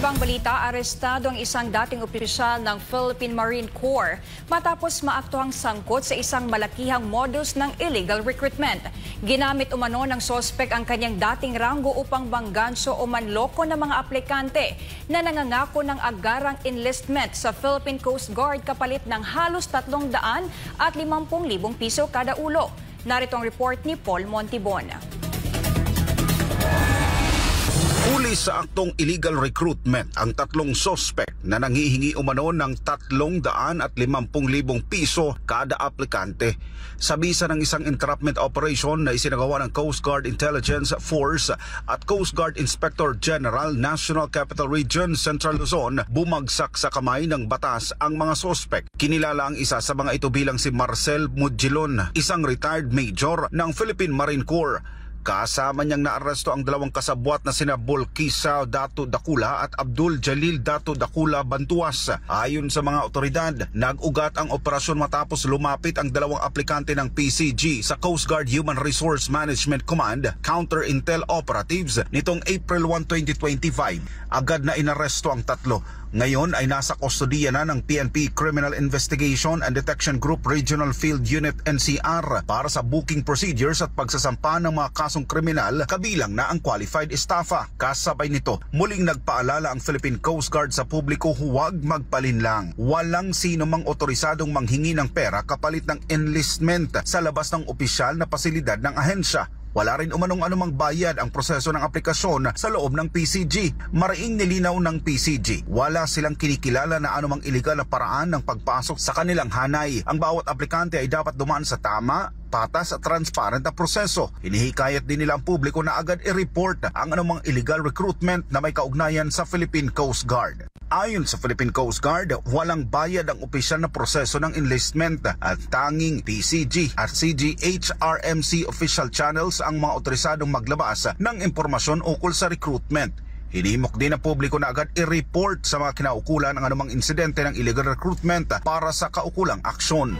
Ibang balita, arestado ang isang dating opisyal ng Philippine Marine Corps matapos maaktuhang sangkot sa isang malakihang modus ng illegal recruitment. Ginamit umano ng sospek ang kanyang dating ranggo upang bangganso o manloko ng mga aplikante na nangangako ng agarang enlistment sa Philippine Coast Guard kapalit ng halos 350,000 piso kada ulo. Narito ang report ni Paul Montibon. Huli sa aktong illegal recruitment ang tatlong sospek na nanghihingi umano ng 350,000 piso kada aplikante. Sa bisa ng isang entrapment operation na isinagawa ng Coast Guard Intelligence Force at Coast Guard Inspector General National Capital Region Central Luzon, bumagsak sa kamay ng batas ang mga sospek. Kinilala ang isa sa mga ito bilang si Marcel Mudjilon, isang retired major ng Philippine Marine Corps. Kasama niyang naaresto ang dalawang kasabwat na sina Bolkisa Dato Dakula at Abdul Jalil Dato Dakula Bantuas. Ayon sa mga otoridad, nag-ugat ang operasyon matapos lumapit ang dalawang aplikante ng PCG sa Coast Guard Human Resource Management Command Counter Intel Operatives nitong April 1, 2025. Agad na inaresto ang tatlo. Ngayon ay nasa kustodiya na ng PNP Criminal Investigation and Detection Group Regional Field Unit NCR para sa booking procedures at pagsasampa ng mga kasong kriminal kabilang na ang qualified estafa. Kasabay nito, muling nagpaalala ang Philippine Coast Guard sa publiko huwag magpalinlang. Walang sino mang otorisadong manghingi ng pera kapalit ng enlistment sa labas ng opisyal na pasilidad ng ahensya. Wala rin umanong anumang bayad ang proseso ng aplikasyon sa loob ng PCG. Mariing nilinaw ng PCG, wala silang kinikilala na anumang iligal na paraan ng pagpasok sa kanilang hanay. Ang bawat aplikante ay dapat dumaan sa tama, patas at transparent na proseso. Hinihikayat din nila ang publiko na agad i-report ang anumang illegal recruitment na may kaugnayan sa Philippine Coast Guard. Ayon sa Philippine Coast Guard, walang bayad ang opisyal na proseso ng enlistment at tanging PCG at CGHRMC official channels ang mga otorisadong maglabas ng impormasyon ukol sa recruitment. Hinimok din ang publiko na agad i-report sa mga kinaukulan ng anumang insidente ng illegal recruitment para sa kaukulang aksyon.